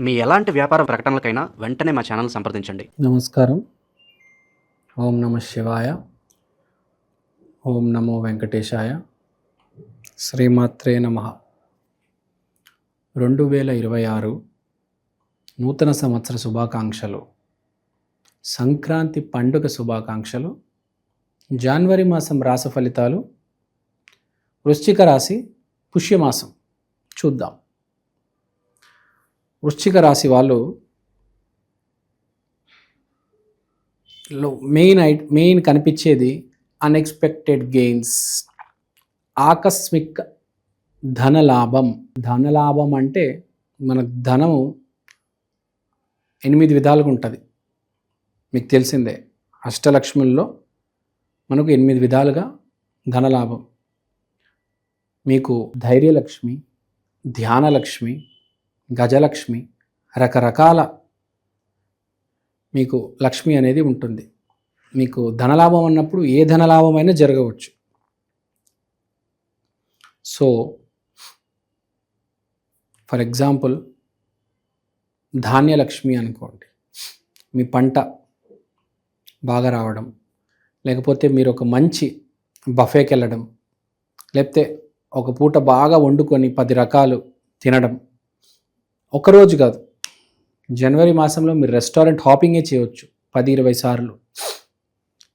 మీ ఎలాంటి వ్యాపార ప్రకటనలకైనా వెంటనే మా ఛానల్ సంప్రదించండి. నమస్కారం. ఓం నమ శివాయ. ఓం నమో వెంకటేశాయ. శ్రీమాత్రే నమః. 2026 నూతన సంవత్సర శుభాకాంక్షలు, సంక్రాంతి పండుగ శుభాకాంక్షలు, జనవరి మాసం రాశి ఫలితాలు, వృశ్చిక రాశి పుష్యమాసం చూద్దాం. వృశ్చిక రాశి వాళ్ళు మెయిన్ కనిపించేది అన్ఎక్స్పెక్టెడ్ గెయిన్స్, ఆకస్మిక ధనలాభం. ధనలాభం అంటే మన ధనము 8 విధాలుగా ఉంటుంది. మీకు తెలిసిందే, అష్టలక్ష్ముల్లో మనకు 8 విధాలుగా ధనలాభం. మీకు ధైర్యలక్ష్మి, ధ్యానలక్ష్మి, గజలక్ష్మి, రకరకాల మీకు లక్ష్మి అనేది ఉంటుంది. మీకు ధనలాభం అన్నప్పుడు ఏ ధనలాభమైనా జరగవచ్చు. సో ఫర్ ఎగ్జాంపుల్ ధాన్యలక్ష్మి అనుకోండి, మీ పంట బాగా రావడం, లేకపోతే మీరు ఒక మంచి బఫేకి వెళ్ళడం, లేకపోతే ఒక పూట బాగా వండుకొని 10 రకాలు తినడం. ఒకరోజు కాదు, జనవరి మాసంలో మీరు రెస్టారెంట్ హాపింగే చేయవచ్చు 10-20 సార్లు,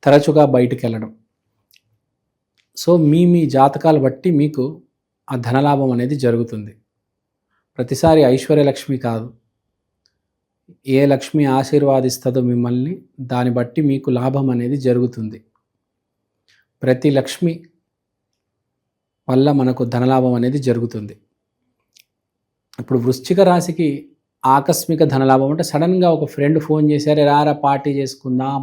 తరచుగా బయటికి వెళ్ళడం. సో మీ జాతకాలు బట్టి మీకు ఆ ధనలాభం అనేది జరుగుతుంది. ప్రతిసారి ఐశ్వర్యలక్ష్మి కాదు, ఏ లక్ష్మి ఆశీర్వాదిస్తుందో మిమ్మల్ని దాన్ని బట్టి మీకు లాభం అనేది జరుగుతుంది. ప్రతి లక్ష్మి వల్ల మనకు ధనలాభం అనేది జరుగుతుంది. ఇప్పుడు వృశ్చిక రాశికి ఆకస్మిక ధనలాభం అంటే సడన్గా ఒక ఫ్రెండ్ ఫోన్ చేశారు, రారా పార్టీ చేసుకుందాం.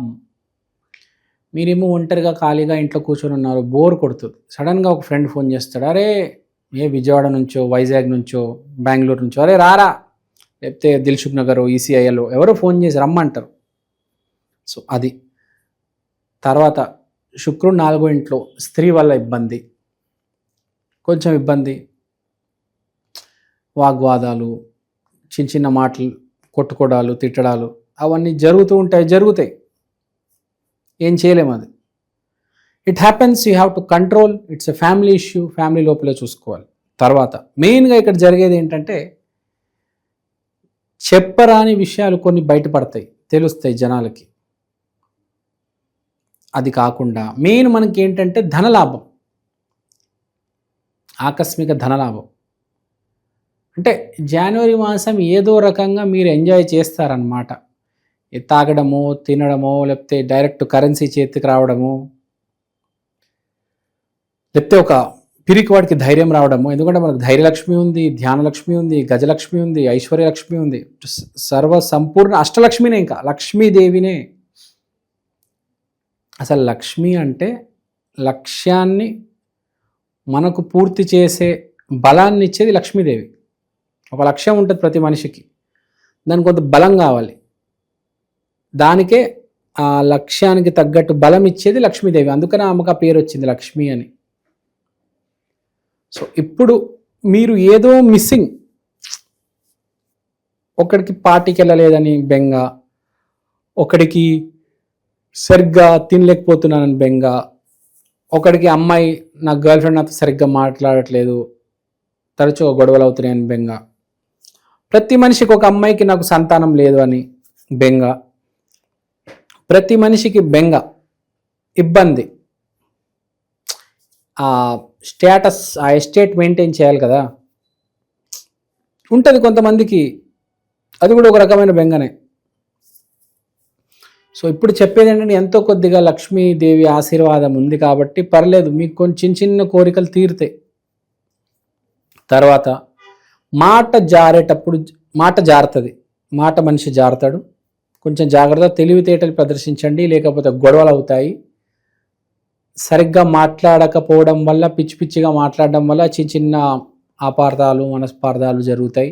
మీరేమో ఒంటరిగా ఖాళీగా ఇంట్లో కూర్చొని ఉన్నారు, బోర్ కొడుతుంది. సడన్గా ఒక ఫ్రెండ్ ఫోన్ చేస్తాడు, అరే ఏ విజయవాడ నుంచో, వైజాగ్ నుంచో, బెంగళూరు నుంచో, అరే రారా, లేకపోతే దిల్సుఖ్ నగర్, ఈసీఐలో ఎవరో ఫోన్ చేసి రమ్మంటారు. సో అది. తర్వాత శుక్రుడు 4వ ఇంట్లో, స్త్రీ వల్ల ఇబ్బంది, కొంచెం ఇబ్బంది, వాగ్వాదాలు, చిన్న చిన్న మాటలు, కొట్టుకోవడాలు, తిట్టడాలు, అవన్నీ జరుగుతాయి. ఏం చేయలేము, అది it happens. You have to control. It's a family issue, family లోపలే చూసుకోవాలి. తర్వాత మెయిన్గా ఇక్కడ జరిగేది ఏంటంటే చెప్పరాని విషయాలు కొన్ని బయటపడతాయి, తెలుస్తాయి జనాలకి. అది కాకుండా మెయిన్ మనకి ఏంటంటే ధనలాభం, ఆకస్మిక ధనలాభం. అంటే జనవరి మాసం ఏదో రకంగా మీరు ఎంజాయ్ చేస్తారనమాట. తాగడమో, తినడమో, లేకపోతే డైరెక్ట్ కరెన్సీ చేతికి రావడము, లేకపోతే ఒక పిరికి వాడికి ధైర్యం రావడము. ఎందుకంటే మనకు ధైర్యలక్ష్మి ఉంది, ధ్యానలక్ష్మి ఉంది, గజలక్ష్మి ఉంది, ఐశ్వర్యలక్ష్మి ఉంది, సర్వ సంపూర్ణ అష్టలక్ష్మినే, ఇంకా లక్ష్మీదేవినే. అసలు లక్ష్మి అంటే లక్ష్యాన్ని మనకు పూర్తి చేసే బలాన్ని ఇచ్చేది లక్ష్మీదేవి. ఒక లక్ష్యం ఉంటుంది ప్రతి మనిషికి, దానికి కొంత బలం కావాలి. దానికే ఆ లక్ష్యానికి తగ్గట్టు బలం ఇచ్చేది లక్ష్మీదేవి. అందుకనే ఆమెకు ఆ పేరు వచ్చింది లక్ష్మి అని. సో ఇప్పుడు మీరు ఏదో మిస్సింగ్, ఒకడికి పార్టీకి వెళ్ళలేదని బెంగ, ఒకడికి సరిగ్గా తినలేకపోతున్నానని బెంగ, ఒకడికి అమ్మాయి నా గర్ల్ ఫ్రెండ్ నాతో సరిగ్గా మాట్లాడట్లేదు, తరచుగా గొడవలు అవుతున్నాయని బెంగ, ప్రతి మనిషికి ఒక అమ్మాయికి నాకు సంతానం లేదు అని బెంగ, ప్రతి మనిషికి బెంగ, ఇబ్బంది. ఆ స్టేటస్, ఆ ఎస్టేట్ మెయింటైన్ చేయాలి కదా, ఉంటుంది కొంతమందికి. అది కూడా ఒక రకమైన బెంగనే. సో ఇప్పుడు చెప్పేది ఏంటంటే ఎంతో కొద్దిగా లక్ష్మీదేవి ఆశీర్వాదం ఉంది కాబట్టి పర్లేదు, మీకు కొంచెం చిన్న కోరికలు తీరుతాయి. తర్వాత మాట జారేటప్పుడు మాట జారుతుంది, మాట మనిషి జారుతాడు. కొంచెం జాగ్రత్త, తెలివితేటలు ప్రదర్శించండి, లేకపోతే గొడవలు అవుతాయి. సరిగ్గా మాట్లాడకపోవడం వల్ల, పిచ్చి పిచ్చిగా మాట్లాడడం వల్ల చిన్న చిన్న అపార్థాలు, మనస్పార్థాలు జరుగుతాయి.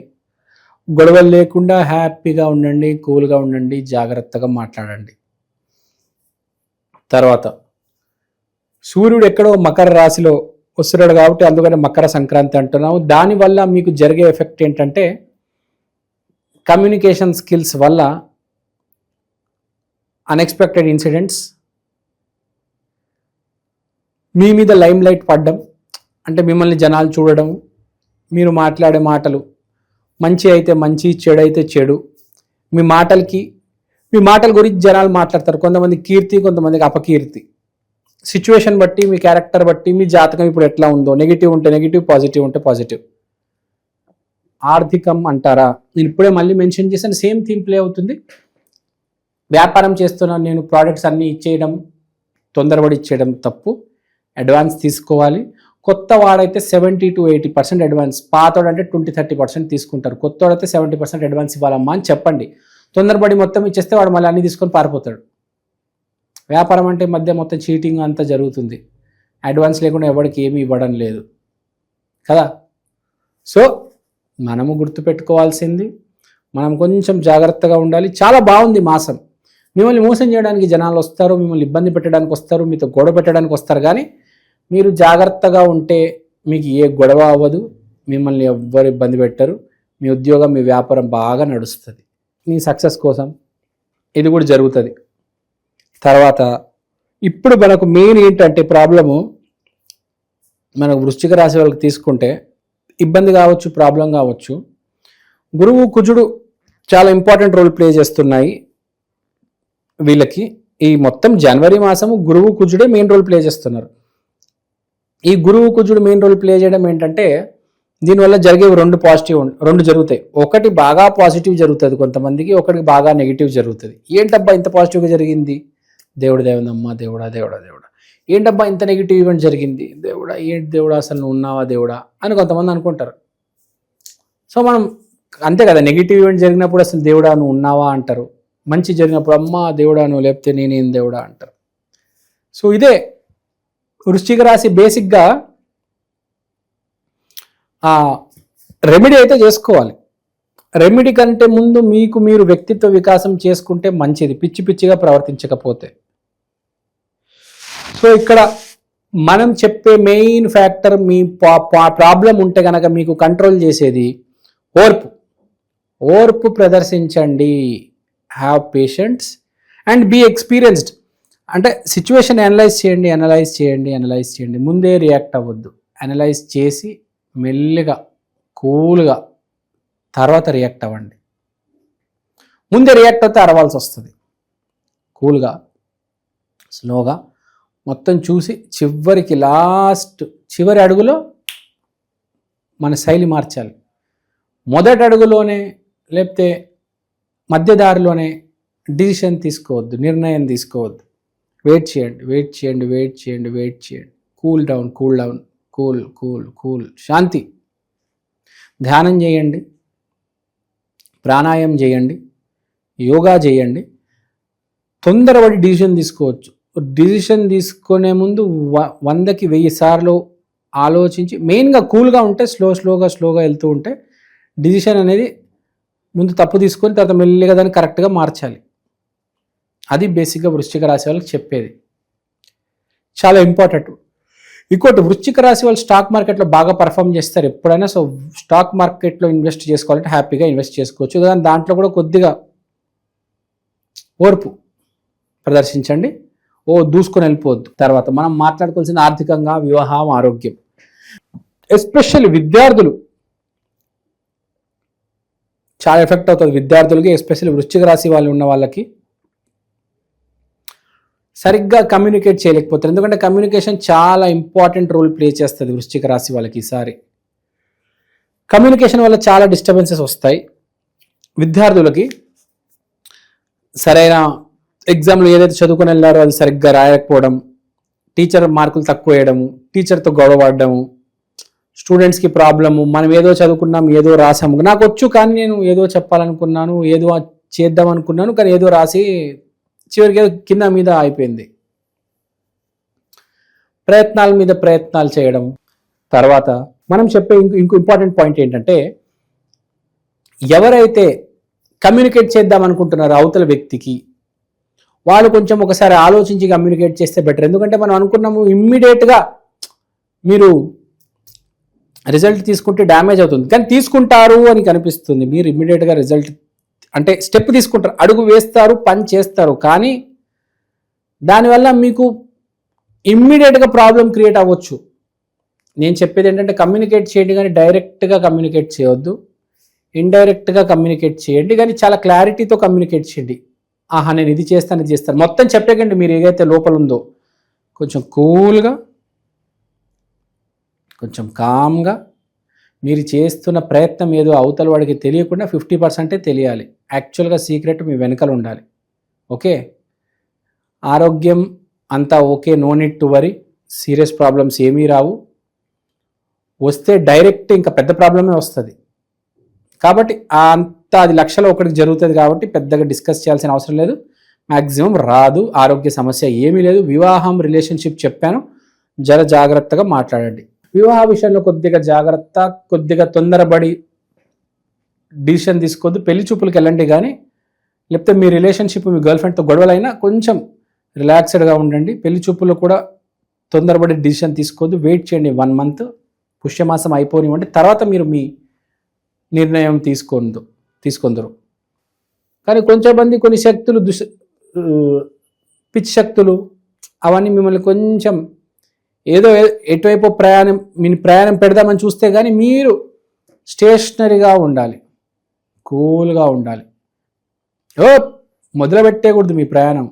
గొడవలు లేకుండా హ్యాపీగా ఉండండి, కూల్గా ఉండండి, జాగ్రత్తగా మాట్లాడండి. తర్వాత సూర్యుడు ఎక్కడో మకర రాశిలో వస్తున్నాడు కాబట్టి అందుకని మకర సంక్రాంతి అంటున్నాము. దానివల్ల మీకు జరిగే ఎఫెక్ట్ ఏంటంటే కమ్యూనికేషన్ స్కిల్స్ వల్ల అన్ఎక్స్పెక్టెడ్ ఇన్సిడెంట్స్, మీ మీద లైమ్ లైట్ పడడం, అంటే మిమ్మల్ని జనాలు చూడడం, మీరు మాట్లాడే మాటలు మంచి అయితే మంచి, చెడు అయితే చెడు, మీ మాటల గురించి జనాలు మాట్లాడతారు. కొంతమంది కీర్తి, కొంతమందికి అపకీర్తి. సిచ్యువేషన్ బట్టి, మీ క్యారెక్టర్ బట్టి, మీ జాతకం ఇప్పుడు ఎట్లా ఉందో, నెగిటివ్ ఉంటే నెగిటివ్, పాజిటివ్ ఉంటే పాజిటివ్. ఆర్థికం అంటారా, నేను ఇప్పుడే మళ్ళీ మెన్షన్ చేశాను, సేమ్ థీమ్ ప్లే అవుతుంది. వ్యాపారం చేస్తున్నాను నేను, ప్రోడక్ట్స్ అన్నీ ఇచ్చేయడం, తొందరపడి ఇచ్చేయడం తప్పు. అడ్వాన్స్ తీసుకోవాలి. కొత్త వాడైతే 70 to 80% అడ్వాన్స్, పాతోడంటే 20-30% తీసుకుంటారు. కొత్తవాడైతే 70% అడ్వాన్స్ ఇవ్వాలమ్మా అని చెప్పండి. తొందరపడి మొత్తం ఇచ్చేస్తే వాడు మళ్ళీ అన్ని తీసుకొని పారిపోతాడు. వ్యాపారం అంటే మధ్య మొత్తం చీటింగ్ అంతా జరుగుతుంది. అడ్వాన్స్ లేకుండా ఎవరికి ఏమీ ఇవ్వడం లేదు కదా. సో మనము గుర్తుపెట్టుకోవాల్సింది, మనం కొంచెం జాగ్రత్తగా ఉండాలి. చాలా బాగుంది మాసం. మిమ్మల్ని మోసం చేయడానికి జనాలు వస్తారు, మిమ్మల్ని ఇబ్బంది పెట్టడానికి వస్తారు, మీతో గొడవ పెట్టడానికి వస్తారు. కానీ మీరు జాగ్రత్తగా ఉంటే మీకు ఏ గొడవ అవ్వదు, మిమ్మల్ని ఎవ్వరు ఇబ్బంది పెట్టరు. మీ ఉద్యోగం, మీ వ్యాపారం బాగా నడుస్తుంది. మీ సక్సెస్ కోసం ఇది కూడా జరుగుతుంది. తర్వాత ఇప్పుడు మనకు మెయిన్ ఏంటంటే ప్రాబ్లము, మనకు వృశ్చిక రాశి వాళ్ళకి తీసుకుంటే ఇబ్బంది కావచ్చు, ప్రాబ్లం కావచ్చు. గురువు, కుజుడు చాలా ఇంపార్టెంట్ రోల్ ప్లే చేస్తున్నాయి వీళ్ళకి. ఈ మొత్తం జనవరి మాసము గురువు, కుజుడే మెయిన్ రోల్ ప్లే చేస్తున్నారు. ఈ గురువు, కుజుడు మెయిన్ రోల్ ప్లే చేయడం ఏంటంటే, దీనివల్ల జరిగేవి రెండు జరుగుతాయి. ఒకటి బాగా పాజిటివ్ జరుగుతుంది కొంతమందికి, ఒకటి బాగా నెగిటివ్ జరుగుతుంది. ఏంటబ్బా ఇంత పాజిటివ్గా జరిగింది, దేవుడు దేవునమ్మా, దేవుడా దేవుడా దేవుడా. ఏంటబ్బా ఇంత నెగిటివ్ ఈవెంట్ జరిగింది, దేవుడా ఏంటి దేవుడా, అసలు నువ్వు ఉన్నావా దేవుడా అని కొంతమంది అనుకుంటారు. సో మనం అంతే కదా, నెగిటివ్ ఈవెంట్ జరిగినప్పుడు అసలు దేవుడా నువ్వు ఉన్నావా అంటారు, మంచి జరిగినప్పుడు అమ్మా దేవుడా నువ్వు, లేకపోతే నేనేం దేవుడా అంటారు. సో ఇదే వృశ్చిక రాశి బేసిక్గా రెమెడీ అయితే చేసుకోవాలి. రెమెడీ కంటే ముందు మీకు మీరు వ్యక్తిత్వ వికాసం చేసుకుంటే మంచిది, పిచ్చి పిచ్చిగా ప్రవర్తించకపోతే. సో ఇక్కడ మనం చెప్పే మెయిన్ ఫ్యాక్టర్, మీ ప్రాబ్లం ఉంటే కనుక మీకు కంట్రోల్ చేసేది ఓర్పు ప్రదర్శించండి. Have patience and be experienced. అంటే సిచ్యువేషన్ అనలైజ్ చేయండి. ముందే రియాక్ట్ అవ్వద్దు. అనలైజ్ చేసి మెల్లిగా, కూల్గా తర్వాత రియాక్ట్ అవ్వండి. ముందే రియాక్ట్ అవుతే అరవాల్సి వస్తుంది. కూల్గా, స్లోగా మొత్తం చూసి చివరి అడుగులో మన శైలి మార్చాలి. మొదటి అడుగులోనే లేకపోతే మధ్యదారిలోనే డిసిషన్ తీసుకోవద్దు, నిర్ణయం తీసుకోవద్దు. వెయిట్ చేయండి. Cool down. కూల్. శాంతి. ధ్యానం చేయండి, ప్రాణాయామం చేయండి, యోగా చేయండి. తొందరపడి డిసిషన్ తీసుకోవచ్చు. డిసిషన్ తీసుకునే ముందు 100కి 1000 సార్లు ఆలోచించి, మెయిన్గా కూల్గా ఉంటే, స్లోగా వెళ్తూ ఉంటే డిసిషన్ అనేది ముందు తప్పు తీసుకొని తర్వాత మెల్లిగా దాన్ని కరెక్ట్గా మార్చాలి. అది బేసిక్గా వృశ్చిక రాశి వాళ్ళకి చెప్పేది, చాలా ఇంపార్టెంట్. ఇంకోటి, వృశ్చిక రాశి వాళ్ళు స్టాక్ మార్కెట్లో బాగా పర్ఫామ్ చేస్తారు ఎప్పుడైనా. సో స్టాక్ మార్కెట్లో ఇన్వెస్ట్ చేసుకోవాలంటే హ్యాపీగా ఇన్వెస్ట్ చేసుకోవచ్చు. కానీ దాంట్లో కూడా కొద్దిగా ఓర్పు ప్రదర్శించండి. దూసుకొని వెళ్ళిపోవద్దు. తర్వాత మనం మాట్లాడుకోవాల్సిన ఆర్థికంగా, వివాహం, ఆరోగ్యం. ఎస్పెషల్లీ విద్యార్థులు చాలా ఎఫెక్ట్ అవుతుంది. విద్యార్థులకి, ఎస్పెషల్లీ వృశ్చిక రాశి వాళ్ళు ఉన్న వాళ్ళకి సరిగ్గా కమ్యూనికేట్ చేయలేకపోతారు. ఎందుకంటే కమ్యూనికేషన్ చాలా ఇంపార్టెంట్ రోల్ ప్లే చేస్తుంది వృశ్చిక రాశి వాళ్ళకి. ఈసారి కమ్యూనికేషన్ వల్ల చాలా డిస్టర్బెన్సెస్ వస్తాయి. విద్యార్థులకి సరైన ఎగ్జామ్లో ఏదైతే చదువుకొని వెళ్ళారో అది సరిగ్గా రాయకపోవడం, టీచర్ మార్కులు తక్కువ వేయడము, టీచర్తో గొడవడము, స్టూడెంట్స్కి ప్రాబ్లము. మనం ఏదో చదువుకున్నాం, ఏదో రాసాము, నాకు వచ్చు కానీ నేను ఏదో చెప్పాలనుకున్నాను, ఏదో చేద్దాం అనుకున్నాను, కానీ ఏదో రాసి చివరికి ఏదో కింద మీద అయిపోయింది. ప్రయత్నాల మీద ప్రయత్నాలు చేయడం. తర్వాత మనం చెప్పే ఇంకో ఇంపార్టెంట్ పాయింట్ ఏంటంటే, ఎవరైతే కమ్యూనికేట్ చేద్దాం అనుకుంటున్నారో అవతల వ్యక్తికి, వాళ్ళు కొంచెం ఒకసారి ఆలోచించి కమ్యూనికేట్ చేస్తే బెటర్. ఎందుకంటే మనం అనుకున్నాము ఇమ్మీడియట్గా మీరు రిజల్ట్ తీసుకుంటే డ్యామేజ్ అవుతుంది, కానీ తీసుకుంటారు అని కనిపిస్తుంది. మీరు ఇమ్మీడియట్గా రిజల్ట్ అంటే స్టెప్ తీసుకుంటారు, అడుగు వేస్తారు, పని చేస్తారు, కానీ దానివల్ల మీకు ఇమ్మీడియట్గా ప్రాబ్లం క్రియేట్ అవ్వచ్చు. నేను చెప్పేది ఏంటంటే కమ్యూనికేట్ చేయండి, కానీ డైరెక్ట్గా కమ్యూనికేట్ చేయొద్దు, ఇండైరెక్ట్గా కమ్యూనికేట్ చేయండి, కానీ చాలా క్లారిటీతో కమ్యూనికేట్ చేయండి. ఆహా నేను ఇది చేస్తాను, ఇది చేస్తాను మొత్తం చెప్పకండి. మీరు ఏదైతే లోపల ఉందో కొంచెం కూల్గా, కొంచెం కామ్గా, మీరు చేస్తున్న ప్రయత్నం ఏదో అవతల వాడికి తెలియకుండా 50% తెలియాలి. యాక్చువల్గా సీక్రెట్ మీ వెనకాల ఉండాలి. ఓకే, ఆరోగ్యం అంతా okay, no need to worry, serious problems ఏమీ రావు. వస్తే డైరెక్ట్ ఇంకా పెద్ద ప్రాబ్లమే వస్తుంది. కాబట్టి అంతా అది లక్షలో ఒకటికి జరుగుతుంది కాబట్టి పెద్దగా డిస్కస్ చేయాల్సిన అవసరం లేదు. మ్యాక్సిమం రాదు, ఆరోగ్య సమస్య ఏమీ లేదు. వివాహం, రిలేషన్షిప్ చెప్పాను, జర జాగ్రత్తగా మాట్లాడండి. వివాహ విషయంలో కొద్దిగా జాగ్రత్త, కొద్దిగా తొందరపడి డిసిషన్ తీసుకోవద్దు. పెళ్లి చూపులకు వెళ్ళండి, కానీ లేకపోతే మీ రిలేషన్షిప్ మీ గర్ల్ ఫ్రెండ్తో గొడవలైనా కొంచెం రిలాక్స్డ్గా ఉండండి. పెళ్లి చూపుల్లో కూడా తొందరపడి డిసిషన్ తీసుకోవద్దు. వెయిట్ చేయండి 1 month, పుష్యమాసం అయిపోనివ్వండి, తర్వాత మీరు మీ నిర్ణయం తీసుకొందరు. కానీ కొంచెం మంది కొన్ని శక్తులు పిచ్చి శక్తులు అవన్నీ మిమ్మల్ని కొంచెం ఏదో ఎటువైపు ప్రయాణం పెడదామని చూస్తే కానీ మీరు స్టేషనరీగా ఉండాలి, కూల్గా ఉండాలి. మొదలు పెట్టేయకూడదు మీ ప్రయాణం.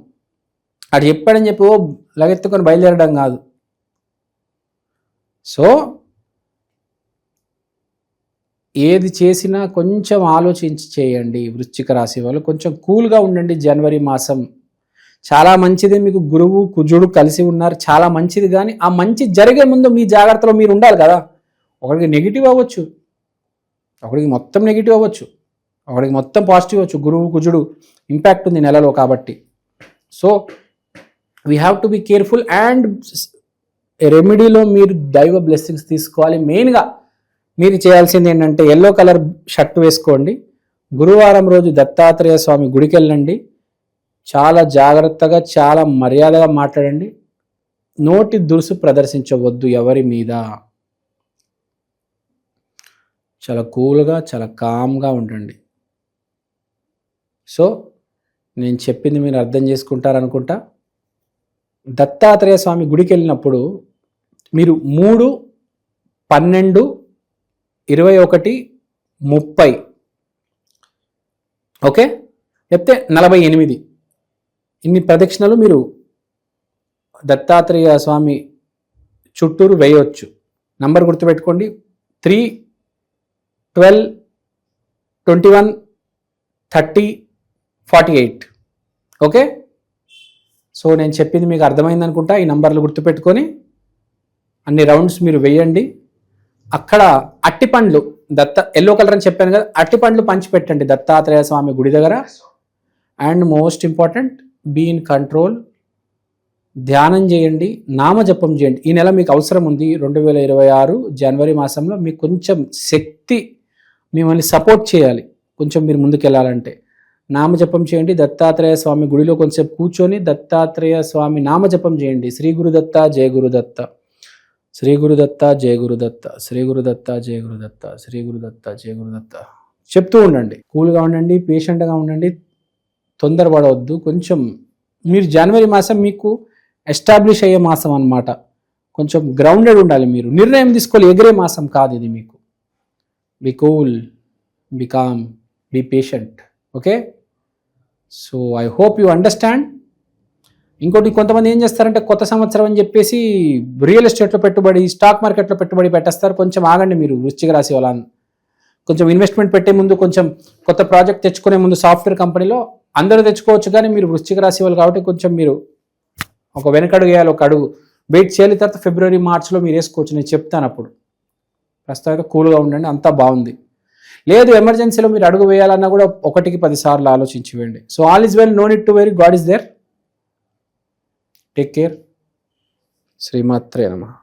అటు చెప్పాడని చెప్పి లగెత్తుకొని బయలుదేరడం కాదు. సో ఏది చేసినా కొంచెం ఆలోచించి చేయండి. వృశ్చిక రాశి వాళ్ళు కొంచెం కూల్గా ఉండండి. జనవరి మాసం చాలా మంచిది, మీకు గురువు కుజుడు కలిసి ఉన్నారు, చాలా మంచిది. కానీ ఆ మంచి జరిగే ముందు మీ జాగ్రత్తలో మీరు ఉండాలి కదా. ఒకడికి నెగిటివ్ అవ్వచ్చు, ఒకడికి మొత్తం నెగిటివ్ అవ్వచ్చు, ఒకడికి మొత్తం పాజిటివ్ అవ్వచ్చు. గురువు కుజుడు ఇంపాక్ట్ ఉంది నెలలో కాబట్టి. So we have to be careful. And రెమెడీలో మీరు దైవ బ్లెస్సింగ్స్ తీసుకోవాలి. మెయిన్గా మీరు చేయాల్సింది ఏంటంటే ఎల్లో కలర్ షర్ట్ వేసుకోండి. గురువారం రోజు దత్తాత్రేయ స్వామి గుడికి వెళ్ళండి. చాలా జాగ్రత్తగా, చాలా మర్యాదగా మాట్లాడండి. నోటి దురుసు ప్రదర్శించవద్దు ఎవరి మీద. చాలా కూల్గా, చాలా కామ్గా ఉండండి. సో నేను చెప్పింది మీరు అర్థం చేసుకుంటారనుకుంటా. దత్తాత్రేయ స్వామి గుడికి వెళ్ళినప్పుడు మీరు 3, 12, 21, 30 ఓకే, లేకపోతే 48 ఇన్ని ప్రదక్షిణలు మీరు దత్తాత్రేయ స్వామి చుట్టూరు వేయవచ్చు. నంబర్ గుర్తుపెట్టుకోండి, 3, 12, 21, 30, 48 ఓకే. సో నేను చెప్పింది మీకు అర్థమైంది అనుకుంటా. ఈ నంబర్లు గుర్తుపెట్టుకొని అన్ని రౌండ్స్ మీరు వేయండి. అక్కడ అట్టిపండ్లు ఎల్లో కలర్ అని చెప్పాను కదా, అట్టిపండ్లు పంచిపెట్టండి దత్తాత్రేయ స్వామి గుడి దగ్గర. And most important, be in control. ధ్యానం చేయండి, నామజపం చేయండి. ఈ నెల మీకు అవసరం ఉంది. 2026 జనవరి మాసంలో మీకు కొంచెం శక్తి మిమ్మల్ని సపోర్ట్ చేయాలి. కొంచెం మీరు ముందుకెళ్ళాలంటే నామజపం చేయండి. దత్తాత్రేయ స్వామి గుడిలో కొంచెం కూర్చొని దత్తాత్రేయ స్వామి నామజపం చేయండి. శ్రీ గురుదత్త, జయ గురుదత్త, శ్రీ గురుదత్త, జయ గురుదత్త, శ్రీ గురుదత్త, జయ గురుదత్త, శ్రీ గురుదత్త, జయ గురుదత్త చెప్తూ ఉండండి. కూల్గా ఉండండి, పేషెంట్గా ఉండండి, తొందరపడవద్దు. కొంచెం మీరు జనవరి మాసం మీకు ఎస్టాబ్లిష్ అయ్యే మాసం అన్నమాట. కొంచెం గ్రౌండెడ్ ఉండాలి. మీరు నిర్ణయం తీసుకోవాలి, ఎగిరే మాసం కాదు ఇది మీకు. Be cool, be calm, be patient okay. So I hope you understand. ఇంకోటి కొంతమంది ఏం చేస్తారంటే కొత్త సంవత్సరం అని చెప్పేసి రియల్ ఎస్టేట్లో పెట్టుబడి, స్టాక్ మార్కెట్లో పెట్టుబడి పెట్టేస్తారు. కొంచెం ఆగండి మీరు వృశ్చిక రాశి వాళ్ళ. కొంచెం ఇన్వెస్ట్మెంట్ పెట్టే ముందు, కొంచెం కొత్త ప్రాజెక్ట్ తెచ్చుకునే ముందు సాఫ్ట్వేర్ కంపెనీలో అందరూ తెచ్చుకోవచ్చు, కానీ మీరు వృశ్చిక రాశి వాళ్ళు కాబట్టి కొంచెం మీరు ఒక వెనకడుగు వేయాలి, ఒక అడుగు వెయిట్ చేయాలి. తర్వాత ఫిబ్రవరి, మార్చ్లో మీరు వేసుకోవచ్చు. నేను చెప్తాను అప్పుడు. ప్రస్తుతం కూల్గా ఉండండి, అంతా బాగుంది. లేదు ఎమర్జెన్సీలో మీరు అడుగు వేయాలన్నా కూడా 1కి 10 సార్లు ఆలోచించి వేయండి. So all is well, no need to worry, God is there. Take care. శ్రీమాత్రే నమః.